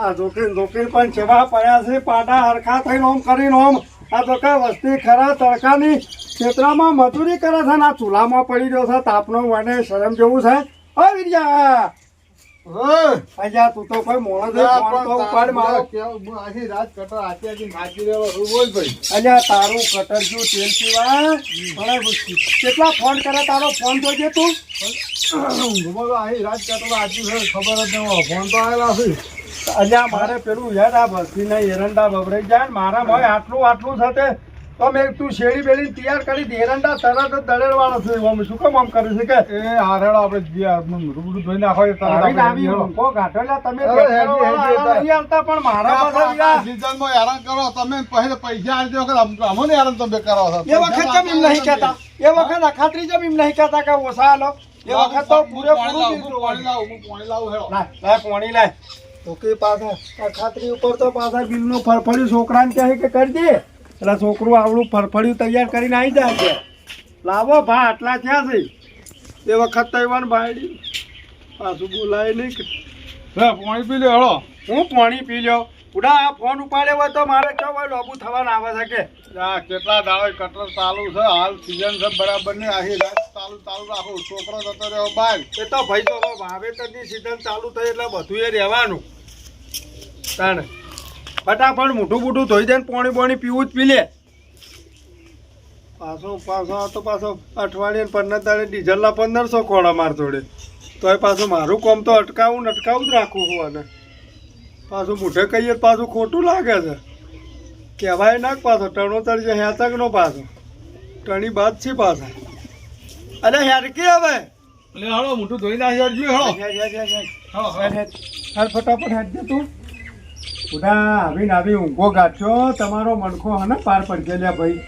આ જોકીન પણ સેવા પડ્યા છે પાટા હરખા થઈને ઓમ કરીને ઓમ આ તો કઈ વસ્તી ખરા તડકાની ક્ષેત્રમાં મજૂરી કરે છે ને આ ચૂલામાં પડી ગયો છે તાપનો મને શરમ જેવું છે ઓ વિરજા અજા તું તો કોઈ મોણો છે ફોન તો ઉપાડ મારો આખી રાત કટર આથી નાચી રહ્યો હું બોલ ભાઈ અજા તારું કટર જો તેલ પીવા પણ કેટલા ફોન કરે તારો ફોન જોજે તું આખી રાત કટર આથી ખબર જ ન ફોન તો આવેલા છે અલ્યા મારે પેલું યાર આ બસથી એરંડા બબડાઈ જાય ને મારા ભાઈ આટલું સાથે તો મેં તું શેરી બેરી તૈયાર કરી દે એરંડા તરત જ દળેર વાળો છે આમ શું કામ આમ કરે છે કે એ હારેડો આપણે રૂબરૂ ધોઈ નાખો તમે આવતા પણ મારા સીઝનમાં હેરાન કરો તમે પહેલે પૈસા આપજો કે અમને હેરાન તમે કરો છો એ વખત જમ એમ નહીં કહેતા એ વખત અખાત્રી જમ એમ નહીં કહેતા કે ઓછા હાલો એ વખત તો પૂરેપૂરું પાણી લાય તો કે પાછા અખાત્રી ઉપર તો પાછા બિલનું ફરફડ્યું છોકરાને કહે કે કરી દે એટલે છોકરું આવડું ફરફડ્યું તૈયાર કરીને આવી જાય છે લાવો ભા આટલા થયા છે એ વખત તો એવાનું બાયડી પાછું બોલાય નહીં પાણી પી લો હળો હું પાણી પી લ્યો ઉડા આ ફોન ઉપાડ્યો હોય તો મારે કેવું હોય લોબુ થવાના આવે છે કે કેટલા દાડો કટર ચાલુ છે હાલ સીઝન છે બરાબર ને આખી રાત ચાલુ રાખો છોકરો જતો રહ્યો બહાર એ તો ભાઈ તો વાવેતરની સીઝન ચાલુ થઈ એટલે બધું એ રહેવાનું તાણે ફટાફટ મોઢું ધોઈ દે પાણી પાણી પીવું જ પી લે પાછો અઠવાડિયે 15 દાડે ડીઝલના 1500 ખોડા માર જોડે તો એ પાછું મારું કામ તો અટકાવું જ રાખું હું અને પાછું મોઢે કહીએ પાછું ખોટું લાગે છે કહેવાય ના પાછો ટણો તળજે હેતક નો પાછો ટણી બાદ છે પાછા અરે હેરકી હવે હળો મોટું ધોઈ નાખ્યો ફટાફટ હેડજે તું ઉડા આવી ઊંઘો ગાંઠ્યો તમારો મણખો હને પાર પડશે લ્યા ભાઈ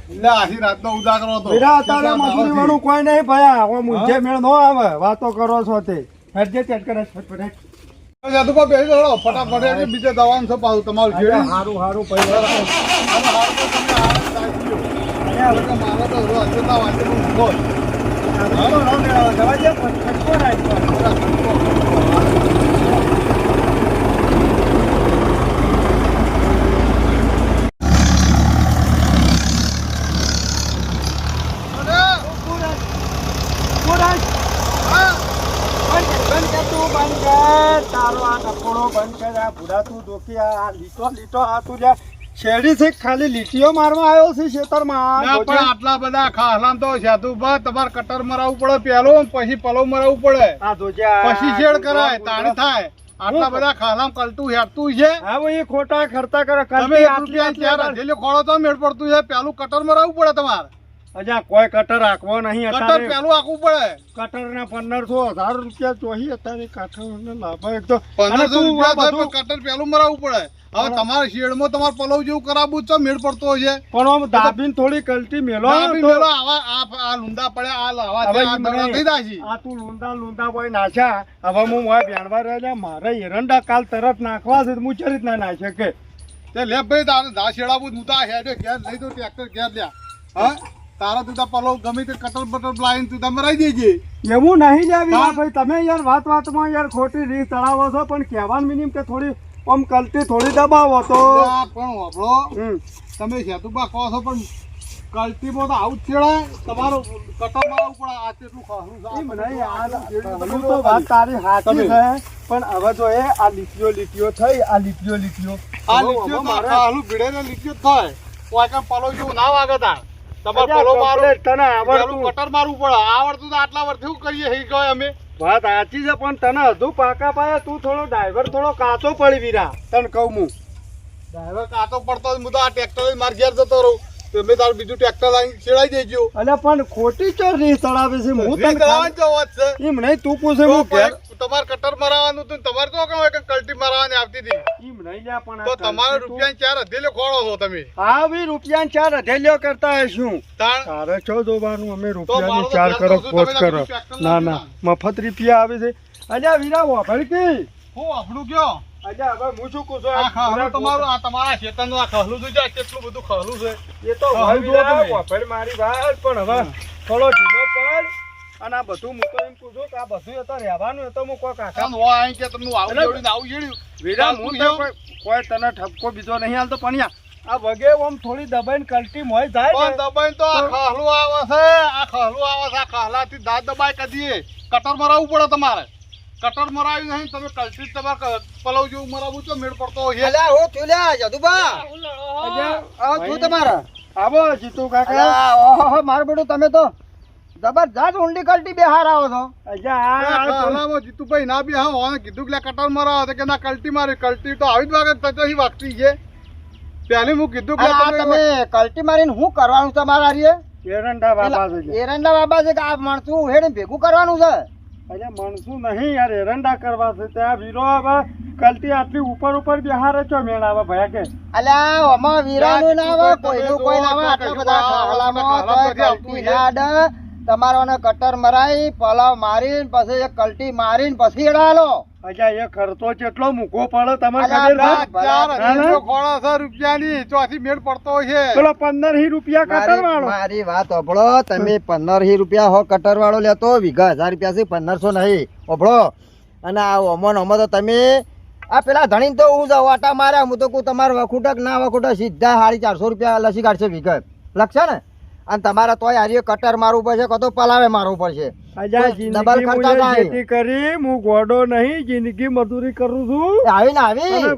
એટલે આખી રાતનો ઉજાગરો હતો અત્યારે મજૂરી વાળું કોઈ નહીં ભાઈ હવે મુંજે મેળ ન આવે વાતો કરો છો તે હેડજે ચેક કરે ફટાફટ જાદુકા બેસી જાઓ ફટાફટ બીજે દવાનું છે પાછું તમારું જેડી હારું પૈસા મારો તો અજેતા વાંચે શેરડી છે ખાલી લીટીઓ મારવા આવ્યો છે ખેતરમાં આટલા બધા ખાહલામ તો સાધુભા તમારે કટર મરાવવું પડે પેલો પછી પલો મરાવવું પડે પછી શેડ કરાય તાણી થાય આટલા બધા ખાહલામ કલતું હેડતું છે હા એ ખોટા ખર્ચા કરે તમે ₹1 ખોળો તો મેળ પડતું છે પેલું કટર મરાવવું પડે તમારે અજા કોઈ કટર રાખવો નહીં કટર પેલું આખવું પડે કટર ના 1500 1000 રૂપિયા ચોહી અત્યારે કાઠા લાભ એક તો 1500 રૂપિયા કટર પેલું મરાવવું પડે હવે તમારા શેડમાં તમારે પલવ જેવું કરાવવું તો મેળ પડતો હોય છે પણ આમ દાબીન થોડી કલટી મેલો આ લુંડા પડે આ લાવા થઈ જાય આ તું લુંડા બોય નાખ્યા હવે હું મોય બેણવા રહ્યા મારે એરંડા કાલ તરત નાખવા છે હું ચરિત ના નાખે કે તે લે ભાઈ તારે દા શેડાવું હું તા હેડે ઘેર લઈ દો ટ્રેક્ટર ઘેર લ્યા હા તારા તું પલવ ગમે તે કટર બટર લાઈન તું મરાઈ દેજે એવું નહીં જાવી ભાઈ તમે યાર વાતમાં યાર ખોટી રીત ચડાવો છો પણ કહેવાનું મિનિમમ કે થોડી આમ કલટી થોડી દબાવો તો પણ વાપરો તમે સેતુબા કહો છો પણ કલટીમાં તો આવું જ છેડાય તમારો કટર મારવું પડે આ કેટલું ખાસું તો વાત તારી સાચી છે પણ હવે જો એ આ લીટીઓ થઈ આ લીટીઓ હાલું ભીડે ને લીટીઓ થાય કોઈ કામ પલો જેવું ના વાગે તાર તમારે પલો મારો તને આવડતું કટર મારવું પડે આવડતું તો આટલા વર્ષ શું કરીએ એ કહે અમે વાત સાચી છે પણ તને હજુ પાકા પાયા તું થોડો ડ્રાઈવર થોડો કાચો પડી વીરા તને કહું હું ડ્રાઈવર કાચો પડતો હું તો આ ટ્રેક્ટર માર ઘેર જતો રહું તમે તારું બીજું ટ્રેક્ટર લાવીને છેડાઈ દેજો અલ્યા પણ ખોટી ચો રીત ચડાવે છે હું તને એમ નહીં તું પૂછે હું ઘેર તમારે કટર મરાવાનું હતું તમારે તો કહો કે કલટી મરાવાની આવતી હતી એમ નહીં લ્યા પણ તો તમારે ₹4 અધેલ્યો ખોળો છો તમે હા ભી ₹4 અધેલ્યો કરતા હશું તારે છો જોવાનું અમે ₹4 કરો પોચ કરો ના મફત રૂપિયા આવે છે અલ્યા વીરા વાપર કે હું આપણું કયો અજા હવે હું શું કહું છું આ ખાહલું તમારું આ તમારા ખેતરનું આ ખાહલું જોજો કેટલું બધું ખાહલું છે એ તો વાપર મારી વાત પણ હવે થોડો ઢીલો પડ અને આ બધું હું તો એમ પૂછું કે આ બધું એ તો રહેવાનું એ તો હું કોઈ કાકા કામ હોય અહીં કે તમને આવું જોડીને આવું જોડ્યું વીરા હું તો કોઈ તને ઠપકો બીજો નહીં હાલતો પણ આ વગે આમ થોડી દબાઈને કલટી મોય જાય પણ ને દબાઈને તો આ ખાહલું આવે છે આ ખાહલાથી દાંત દબાઈ કદીએ કટર મરાવવું પડે તમારે કટર મરાવી નહીં તમે કલટી તમારે પલવ જેવું મરાવવું તો મેળ પડતો હોય અલ્યા હો થુલ્યા જદુબા આવો છું તમારા આવો જીતુ કાકા અલ્યા ઓહો મારું બેટું તમે તો જબરજસ્ત ઊંડી કલટી બેહાર આવો છો ખાહલામાં જીતુભાઈ ના બી હા કીધું કે કટર મરાવો કે ના કલટી મારી કલટી તો આવી જ વાગે તચોથી વાગતી છે પહેલી હું કીધું કે આ તમે કલટી મારીને શું કરવાનું છે તમારા હારીએ? એરંડા બાબા છે એરંડા બાબા છે કે આ માણસું હેડીને ભેગું કરવાનું છે? અરે મણસું નહીં યાર એરંડા કરવા છે ત્યાં વીરો હવે કલટી આટલી ઉપર બિહારે છો મેળાવે ભયા કે અલ્યા આમાં વીરાનું ના આવે કોઈનું કોઈ ના આવે આટલા બધા ખાહલામાં તોય કલટી ના અડે. તમારોને કટર મરાઈ પલાવ મારીને પછી એક કલટી મારીને પછી એડાલો. અજા એ ખર્ચો કેટલો મૂકો પડે તમને અલ્યા ખબર છે? 4,000 ખોળા છે રૂપિયાની ચોથી મેળ પડતો હોય છે પેલો 15 રૂપિયા કટર વાળો મારી વાત ઓભળો તમે 15 રૂપિયા હો કટર વાળો લેતો વીઘા 1000 રૂપિયા થી 1500 નહીં ઓભળો. અને આ ઓમો તો તમે આ પેલા ધણી તો હું જાઉં આટા માર્યા હું તો કહું તમારે વખુટક ના વખુટક સીધા 450 રૂપિયા લસી કાઢશે વિગત લખશે ને. અને તમારે તોય હારી કટર મારવું પડશે કતો પલાવે મારવું પડશે. અજા ડબલ જિંદગી ખર્ચા મુજે થાય. ખેતી કરી હું ગોડો નહીં જિંદગી મજૂરી કરું છું એ આવી ને આવી અને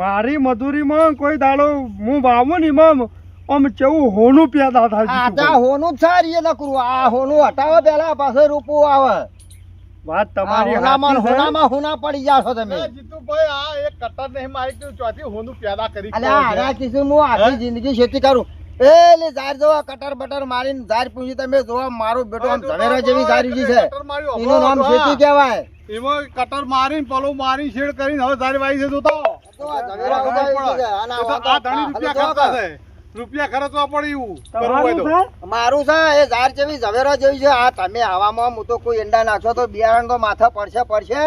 મારી મજૂરીમાં કોઈ દાડો હું વાવું ને એમાં આમ કેવું હોનું પેદા થાય આ જીતુભાઈ. તા હોનું જ સારી એ નકરું આ હોનું હટાવો પેલા પાસે રૂપું આવે. વાત આ તમારી હોનામાં સાચી છે. હોનામાં હોના પડી જાશો તમે. જીતુભાઈ આ એક કટર નહીં મારી કે ચોથી હોનું પેદા કરી અલ્યા હારા કિસ્સું હું આખી જિંદગી ખેતી કરું પેલી ઝાર જોવા કટર બટર મારીને ઝાર પૂછી તમે જોવા મારું બેટો આમ ઝવેરા જેવી ઝારી છે એનું નામ ખેતી કહેવાય. એમાં કટર મારીને પલો મારી શેડ કરીને હવે ઝારી વાઈ છે જોતો તો આ ઝવેરા ઉગાડી છે. આના તો આ ધણી રૂપિયા ખર્ચા છે રૂપિયા ખર્ચવા પડે એવું કરવું હોય તમારું તો છે? મારું છે એ ઝાર જેવી ઝવેરા જેવી છે. આ તમે આવામાં હું તો કોઈ ઈંડા નાખશો તો બિયારણ તો માથે પડશે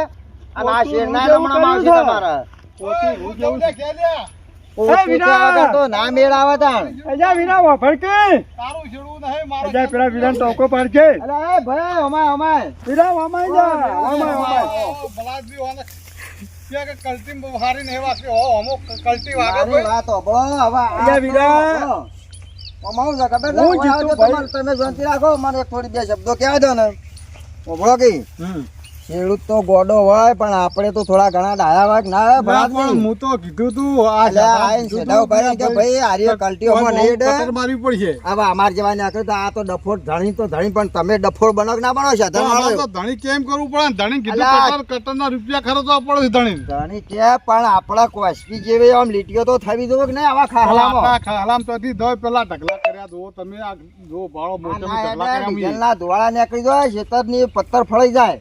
અને આ શેરના નમણામાં આવશે તમારા. પોતી હું જેવું છે. ઓછું વિના! થયા વગર તો ના મેળ આવે તાણ. અજા વીરા વાફળ કે તારું છેડવું નહીં મારો અજા પેલા વીરાને ટોકો પાડજે અરે એ ભાઈ અમાય વીરા વામાઈ જા વામાય. બલાદબી હોને કે કલ્ટી હારી નહીં વાસી હો અમુક કલ્ટી વાગે મારી કોઈ વાત હોભળો. હવે આ અલ્યા વીરા! તો આમાં હું છે ખબર છે? હું જીતું આવજો ભાઈ. તમારે, તમે શાંતિ રાખો મને એક થોડી બે શબ્દો કહેવા દો ને. હોભળો કે ખેડૂત તો ગોડો હોય પણ આપણે તો થોડા ઘણા ડાયા હોય કે ના હોય ના, ભલાદમી? પણ હું તો કીધું તું આ અલ્યા સાદા આઈને કીધું સેડા તું ઉભા રહીને કે ભાઈ હારી કલ્ટીઓમાં નહીં ડે. કટર મારવી પડશે હવે અમાર જેવા નાખે તો આ તો ડફોડ ધણી તો ધણી પણ તમે ડફોડ બનો કે ના બનો છે? તો આમાં તો ધણી કેમ કરવું પડે ને? ધણી કીધું અલ્યા. કટરના રૂપિયા ખર્ચવા પડે છે ધણી ધણી કે પણ આપણા કોસ્પી જેવી આમ લીટીઓ તો થવી જોઈએ કે નહીં આવા ખાહલામાં? આપણા ખાલામ તોથી ધોય પેલા ઢગલા કર્યા જુઓ તમે આ જુઓ ભાળો મોટો આ ઢગલા ના કર્યા અમે. ડીઝલના ધોળા નીકળી જાય ખેતરની પથ્થર ફળાઈ જાય.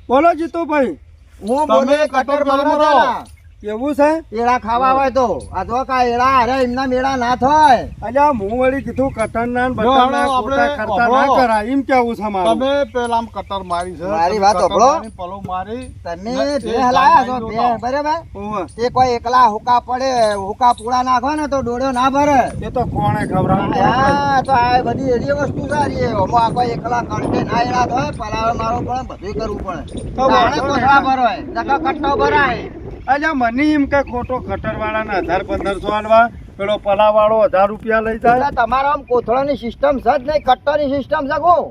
બોલો જીતુભાઈ હું તમે બોલે કટર કટર મારો મારો મારો. પેલા. એવું છે એડા ખાવા હોય તો આ જો કા એડા અરે એમના મેળા ના થાય. અલ્યા હું વળી કીધું કટરના ને જો બટરના આપણે ખોટા ખર્ચા ના આપણો- કરાય એમ કેવું છે મારું તમે પેલા આમ કટર મારી છે મારી તમે વાત કટર સાંભળો. મારી, પલો મારી તમે ના, એ ભેહ લાયા છો ગાય ભેહ, ગાય બરાબર? ઓવે. તે કોઈ એકલા હુકા પડે હુકા પૂળા નાખો ને તો ડોળ્યો ના ભરે. એ તો કોણે ખવડાવવું? હા તો આ બધી એવી વસ્તુ સારી છે. ઓમાં આ કોઈ એકલા કડકે ના એડા થાય પલાવે મારો પડે બધું કરવું પડે. તો તાણે વાંધો કોઠા નહીં. ભરાય નકર કટ્ટો ભરાય. અલ્યા મને એમ કે ખોટો ખટરવાળાને 1000-1500 આલવા પેલો પલાવાળો 1000 રૂપિયા લઈ જાય એટલે તમારા આમ કોથળાની સિસ્ટમ છે જ નહીં, કટ્ટાની સિસ્ટમ છે કહું.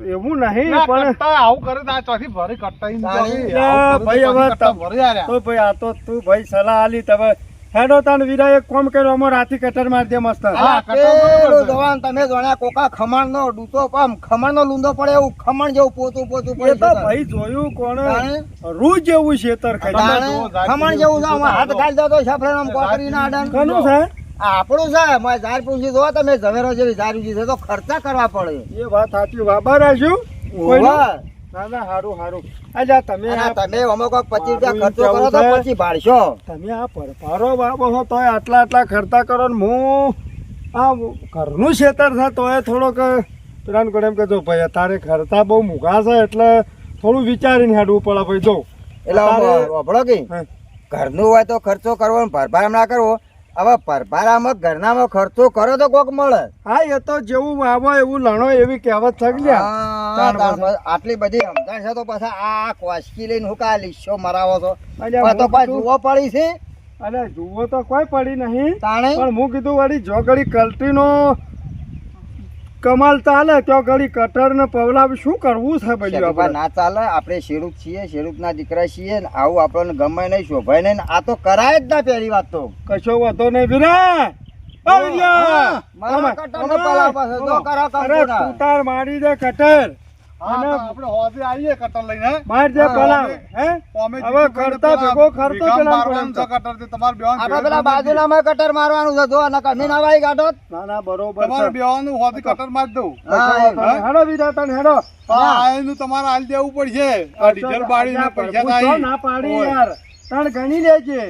એવું નહીં ના, પણ કટ્ટા આવું કરે તો આ ચોથી ભરી કટ્ટા ઈ તાણી. નથી. આવું કરે ભાઈ તો હવે ચોથી કટ્ટા ભરી આલ્યા. તો ભાઈ આ તો તું ભાઈ સલાહ આલી તમે હેડો તાન વીરા એક કોમ કર્યો અમો રાતી કટર મારી દે મસ્ત હા, આ કટ્ટા બરોબર પેલું છે. જવાન તમે જોણ્યા કોકા ખમણનો ડૂચો આમ ખમણનો લૂંદો પડે એવું ખમણ જેવું પોતું પડે એ તો છે. ભાઈ જોયું કોણે તાણે? રૂ જેવું છેતર ખાઈ તમે તાણે જુઓ, જાતિ ખમણ જેવું છે આમાં હાથ ગાળી દો તો સાફરાને આમ કોકરી ના અડાન. કોનું છે આ આપણું છે મેં ઝાર પૂછી જો તમે ઝવેરો જેવી ઝારી છે તો ખર્ચા કરવા પડે. એ વાત સાચી વાબા રાખ્યું કોઈનું? ઓવા. ના ના હારું હારું અલ્યા તમે અને આ તમે અમુક 25 રૂપિયા મારું ખર્ચો કરો કેવું તો છે? પછી ભાડશો. તમે આ પરપારો બાબો હો તોય આટલા ખર્ચા કરો ને હું આ ઘરનું ખેતર છે તોય થોડોક પેલાને કોને એમ કહેજો ભાઈ તારે ખર્ચા બહુ મૂઘા છે એટલે થોડું વિચારીને હેડવું પડે ભાઈ જો એટલે તારે- વભળો કે હા. ઘરનું હોય તો ખર્ચો કરવો ને ભરભાર ના કરવો હવે પરભારામાં ઘરનામાં ખર્ચો કરો તો કોક મળે. હા એ તો જેવું વાવો એવું લણો એવી કહેવત થઈ ગયા. હા, આટલી બધી સમજણ છે તો પછી આ કોશકી લઈને હું કા લીશો મરાવો છો? અલ્યા, તો હું પાછું કીધું- જુઓ પડી છે અરે જુઓ તો કોઈ પડી નહીં, તાણે. પણ હું કીધું વળી જો ઘડી કલ્ટીનો કમાલ ચાલે તો ઘડી કટર ને પવલા શું કરવું છે બધું શેઠુભા, આપણે? ના ચાલે. આપણે ખેડૂત છીએ, ખેડૂતના દીકરા છીએ ને આવું આપણને ગમે નહીં, શોભાય નહીં ને આ તો કરાય જ ના. પહેલી વાત તો કશો વાંધો નહીં વીરા. ઓ વીરા! મારા આમાં, કટરને આમાં, પલાવ પાસે જો કરો અરે કંકુના. તૂટાર મારી દે કટર હા તો આપણે હોજે આવીએ કટર લઈને માર દે હા, પલાવ હે અમે હવે કરતા ભેગો ખર્ચો પેલા મારવાનું છે કટર થી તમારે બેવાનું આપણે પેલા બાજુનામાં કટર મારવાનું છે જો અને કમી ના વાઈ કાઢો. ના ના બરોબર તમારે છે. બેવાનું હોજે કટર માર દઉં કશો વાંધો નહીં. હેડો વીરા તને હેડો. આયનું તમારે હાલ દેવું પડશે આ ડીઝલ બાળીને પૈસા પૂછો થાય ના પાડી ઓય. યાર તાણ ગણી લેજે.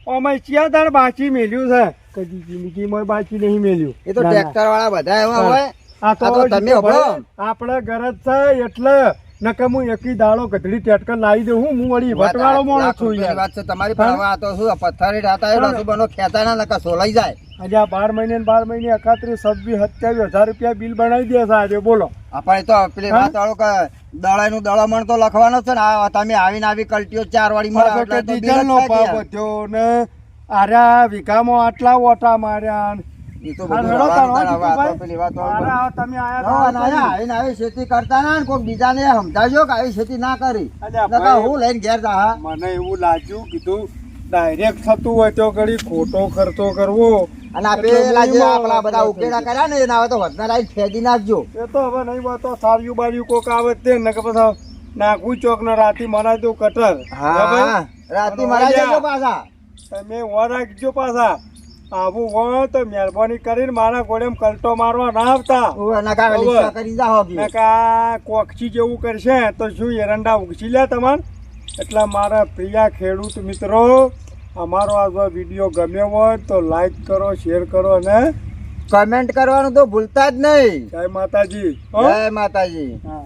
ઓમાં ચિયા તાણ બાચી મેલ્યું છે કદી જિંદગીમાં બાચી નહીં મેલ્યું. એ તો ના, ના. ટ્રેક્ટર વાળા બધા એવા હા. હોય. આ આ તો તમે જીતુભાઈ, હભળો. આપણે ગરજ છે એટલે નકર હું એકી દાડો ગધડી ટ્રેક્ટર લાવી દઉં હું વળી વટવાળો માણસ લાખ છું રૂપિયાની યાર. વાત છે તમારી, પણ હવે આ તો શું પથ્થરી ઢાતા એ રસું બનો ખેંચાના નકા સોલાઈ જાય. આજે આ 12 મહિને ને 12 મહિને 31, 26, 27,000 રૂપિયા બિલ બનાવી દે છે આજે બોલો. આપણે તો પેલી હા? વાત વાળો કે દળાઈનું દળામણ તો લખવાનો છે ને આ તમે આવીને આવી કલ્ટીઓ 4 વાળી મળે પાછો એટલે કે તો બિલ જ ડીઝલનો થાય ભાવ યાર. વધ્યો ને આર્યા વીઘામાં આટલા ઓટા માર્યા ને. એ તો હા, બધું હેડો તાણ, રવાનું હો, તાણ. હવે આ તો જીતુભાઈ. પેલી વાત વાળો અરે આ તમે આયા ના, તા ના, ના, આવીને આવી ખેતી કરતા ના ને કોક બીજાને સમજાવજો કે આવી ખેતી ના કરી. અલ્યા નકર ભાઈ, હું લઈને ઘેર જા હા. મને એવું લાગ્યું કીધું ડાયરેક્ટ થતું હોય તો ઘડી ખોટો ખર્ચો કરવો. અને આ એટલે પેલા જે મિનિમમ આપણા બધા આપણે ઉકેડા કર્યા ને એના હવે તો વધના લાઈન ફેદી નાખજો. એ તો હવે નહીં હોય તો સાર્યું બાર્યું કોક આવે તે ને કે પછી નાખું ચોક ને રાતી મનાઈ દઉં કટર. બરાબર? હા રાતે અને મરાઈ ઓલ્યા. જજો પાછા. તમે વાર રાખજો પાછા. આવું હોય તો મહેરબાની કરીને મારા ઘોડેમ કલટો મારવા ના આવતા. ઓય, નકા બરાબર. લીસા કરી જાઓ કે. ને કે આ કોકછી જેવું કરશે તો શું એરંડા ઉગસી લે તમાર. એટલે મારા પ્રિય ખેડૂત મિત્રો, અમારો આ વિડીયો ગમ્યો હોય તો લાઈક કરો, શેર કરો અને કમેન્ટ કરવાનું તો ભૂલતા જ નહીં. જય માતાજી. હો? જય માતાજી. હા.